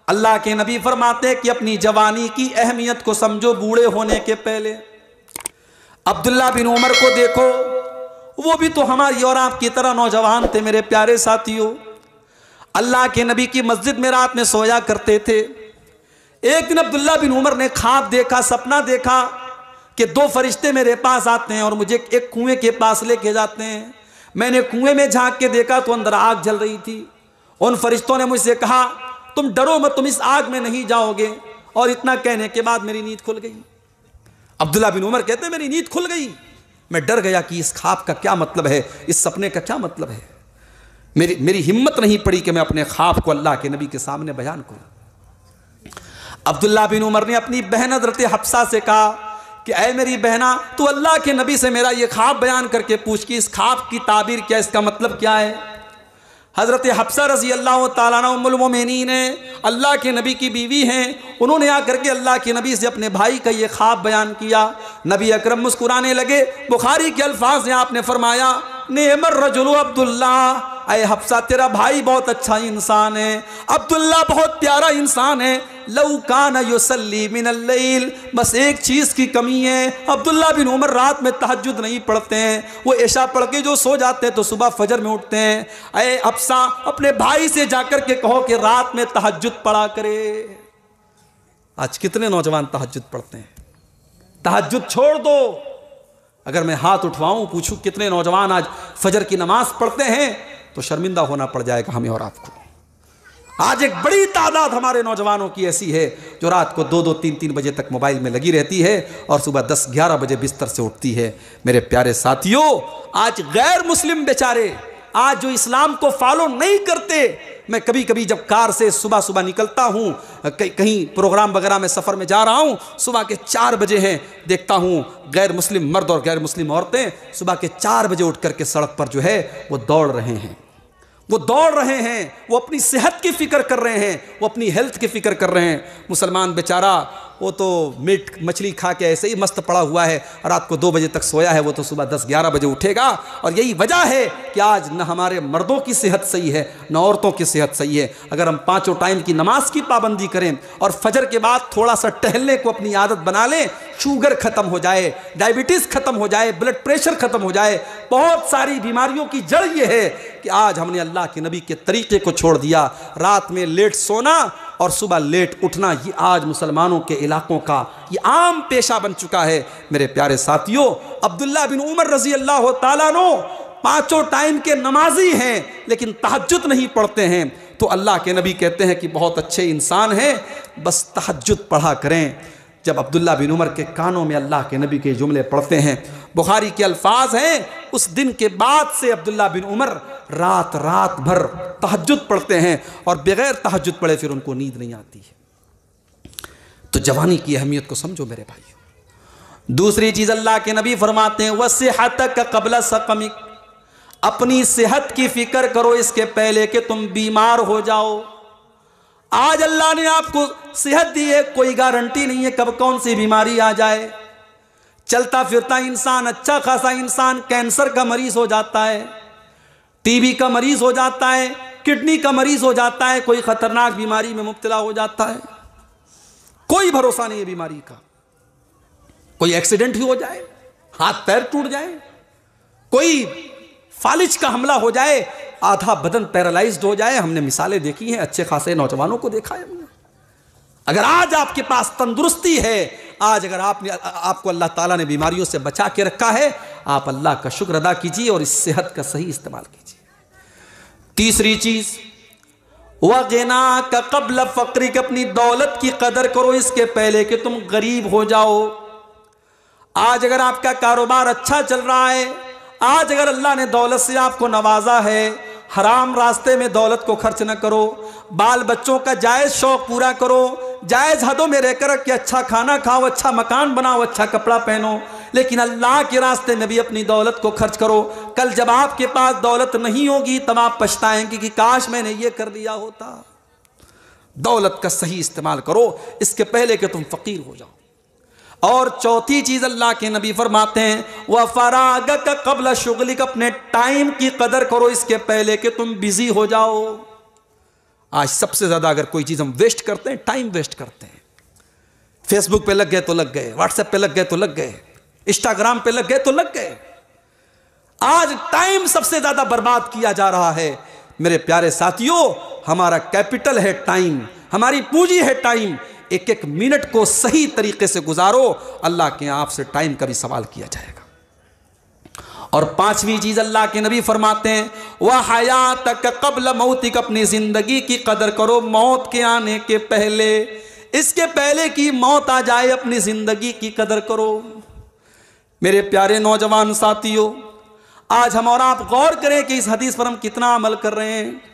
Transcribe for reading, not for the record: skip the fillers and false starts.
अल्लाह के नबी फरमाते हैं कि अपनी जवानी की अहमियत को समझो बूढ़े होने के पहले। अब्दुल्ला बिन उमर को देखो, वो भी तो हमारी और आपकी तरह नौजवान थे मेरे प्यारे साथियों। अल्लाह के नबी की मस्जिद में रात में सोया करते थे। एक दिन अब्दुल्ला बिन उमर ने ख्वाब देखा, सपना देखा कि दो फरिश्ते मेरे पास आते हैं और मुझे एक कुएं के पास लेके जाते हैं। मैंने कुएं में झांक के देखा तो अंदर आग जल रही थी। उन फरिश्तों ने मुझसे कहा तुम डरो मत, तुम इस आग में नहीं जाओगे। और इतना कहने के बाद मेरी नींद खुल गई। अब्दुल्ला बिन उमर कहते हैं मेरी नींद खुल गई। मैं डर गया कि इस ख्वाब का क्या मतलब है, इस सपने का क्या मतलब है। मेरी हिम्मत नहीं पड़ी कि मैं अपने ख्वाब को अल्लाह के नबी के सामने बयान करूं। अब्दुल्ला बिन उमर ने अपनी बहन हज़रत हफ्सा से कहा कि ऐ मेरी बहना, तू अल्लाह के नबी से मेरा ये ख्वाब बयान करके पूछ कि इस ख्वाब की ताबीर क्या, इसका मतलब क्या है। हज़रत हफ्सा रज़ी अल्लाह ताला अन्हा उम्मुल मोमिनीन हैं, अल्लाह के नबी की बीवी हैं। उन्होंने आकर के अल्लाह के नबी से अपने भाई का ये ख्वाब बयान किया। नबी अकरम मुस्कुराने लगे। बुखारी के अल्फाज हैं, आपने फरमाया नेमर रजुलु अब्दुल्ला, ऐ हफ्सा तेरा भाई बहुत अच्छा इंसान है, अब्दुल्ला बहुत प्यारा इंसान है। लौ कान युसल्ली मिनल लैल, बस एक चीज़ की कमी है, अब्दुल्ला बिन उमर रात में तहज्जुद नहीं पढ़ते हैं। वो ऐशा पढ़ के जो सो जाते हैं तो सुबह फजर में उठते हैं। ऐ हफ्सा अपने भाई से जाकर के कहो कि रात में तहज्जुद पढ़ा करे। आज कितने नौजवान तहज्जुद पढ़ते हैं? तहज्जुद छोड़ दो। अगर मैं हाथ उठवाऊं पूछूं कितने नौजवान आज फजर की नमाज पढ़ते हैं तो शर्मिंदा होना पड़ जाएगा हमें और आपको। आज एक बड़ी तादाद हमारे नौजवानों की ऐसी है जो रात को 2-2, 3-3 बजे तक मोबाइल में लगी रहती है और सुबह 10-11 बजे बिस्तर से उठती है। मेरे प्यारे साथियों, आज गैर मुस्लिम बेचारे, आज जो इस्लाम को फॉलो नहीं करते, मैं कभी कभी जब कार से सुबह सुबह निकलता हूँ, कहीं प्रोग्राम वगैरह में सफ़र में जा रहा हूँ, सुबह के 4 बजे हैं, देखता हूँ गैर मुस्लिम मर्द और गैर मुस्लिम औरतें सुबह के 4 बजे उठ करके सड़क पर जो है वो दौड़ रहे हैं। वो दौड़ रहे हैं, वो अपनी सेहत की फ़िक्र कर रहे हैं, वो अपनी हेल्थ की फ़िक्र कर रहे हैं। मुसलमान बेचारा वो तो मीट मछली खा के ऐसे ही मस्त पड़ा हुआ है, रात को 2 बजे तक सोया है, वो तो सुबह 10-11 बजे उठेगा। और यही वजह है कि आज न हमारे मर्दों की सेहत सही है न औरतों की सेहत सही है। अगर हम 5 टाइम की नमाज की पाबंदी करें और फजर के बाद थोड़ा सा टहलने को अपनी आदत बना लें, शुगर ख़त्म हो जाए, डायबिटीज़ ख़त्म हो जाए, ब्लड प्रेशर ख़त्म हो जाए, बहुत सारी बीमारियों की जड़ ये है कि आज हमने अल्लाह के नबी के तरीक़े को छोड़ दिया। रात में लेट सोना और सुबह लेट उठना, ये आज मुसलमानों के इलाकों का ये आम पेशा बन चुका है। मेरे प्यारे साथियों, अब्दुल्ला बिन उमर रज़ी अल्लाह ताला अन्हु 5 टाइम के नमाजी हैं लेकिन तहज्जुद नहीं पढ़ते हैं। तो अल्लाह के नबी कहते हैं कि बहुत अच्छे इंसान हैं, बस तहज्जुद पढ़ा करें। जब अब्दुल्ला बिन उमर के कानों में अल्लाह के नबी के जुमले पढ़ते हैं, बुखारी के अल्फाज हैं, उस दिन के बाद से अब्दुल्ला बिन उमर रात भर तहज्जुद पढ़ते हैं और बगैर तहज्जुद पढ़े फिर उनको नींद नहीं आती है। तो जवानी की अहमियत को समझो मेरे भाइयों। दूसरी चीज़ अल्लाह के नबी फरमाते हैं वसिहतक क़ब्ल सकमिक, अपनी सेहत की फ़िक्र करो इसके पहले कि तुम बीमार हो जाओ। आज अल्लाह ने आपको सेहत दी है, कोई गारंटी नहीं है कब कौन सी बीमारी आ जाए। चलता फिरता इंसान, अच्छा खासा इंसान कैंसर का मरीज हो जाता है, टीबी का मरीज हो जाता है, किडनी का मरीज हो जाता है, कोई खतरनाक बीमारी में मुब्तला हो जाता है। कोई भरोसा नहीं है बीमारी का। कोई एक्सीडेंट ही हो जाए, हाथ पैर टूट जाए, कोई फालिज का हमला हो जाए, आधा बदन पैरालाइज्ड हो जाए। हमने मिसालें देखी हैं, अच्छे खासे नौजवानों को देखा है हमने। अगर आज आपके पास तंदुरुस्ती है, आज अगर आपको अल्लाह ताला ने बीमारियों से बचा के रखा है, आप अल्लाह का शुक्र अदा कीजिए और इस सेहत का सही इस्तेमाल कीजिए। तीसरी चीज वग़िना का क़ब्ल फ़क़्री, अपनी दौलत की कदर करो इसके पहले कि तुम गरीब हो जाओ। आज अगर आपका कारोबार अच्छा चल रहा है, आज अगर अल्लाह ने दौलत से आपको नवाजा है, हराम रास्ते में दौलत को खर्च न करो। बाल बच्चों का जायज़ शौक़ पूरा करो, जायज़ हदों में रहकर कि अच्छा खाना खाओ, अच्छा मकान बनाओ, अच्छा कपड़ा पहनो, लेकिन अल्लाह के रास्ते में भी अपनी दौलत को खर्च करो। कल जब आपके पास दौलत नहीं होगी तब आप पछताएंगे कि काश मैंने ये कर दिया होता। दौलत का सही इस्तेमाल करो इसके पहले कि तुम फ़कीर हो जाओ। और चौथी चीज़ अल्लाह के नबी फरमाते हैं वह फ़राग़क क़ब्ल शुग़लिक, अपने टाइम की कदर करो इसके पहले कि तुम बिज़ी हो जाओ। आज सबसे ज़्यादा अगर कोई चीज़ हम वेस्ट करते हैं, टाइम वेस्ट करते हैं। फेसबुक पे लग गए तो लग गए, व्हाट्सएप पे लग गए तो लग गए, इंस्टाग्राम पे लग गए तो लग गए। आज टाइम सबसे ज़्यादा बर्बाद किया जा रहा है। मेरे प्यारे साथियों, हमारा कैपिटल है टाइम, हमारी पूंजी है टाइम। एक एक मिनट को सही तरीके से गुजारो, अल्लाह के यहाँ आपसे टाइम का भी सवाल किया जाएगा। और पांचवी चीज अल्लाह के नबी फरमाते हैं, वह हयातक क़ब्ल मौतिक, अपनी जिंदगी की कदर करो मौत के आने के पहले। इसके पहले कि मौत आ जाए अपनी जिंदगी की कदर करो। मेरे प्यारे नौजवान साथियों, आज हम और आप गौर करें कि इस हदीस पर हम कितना अमल कर रहे हैं।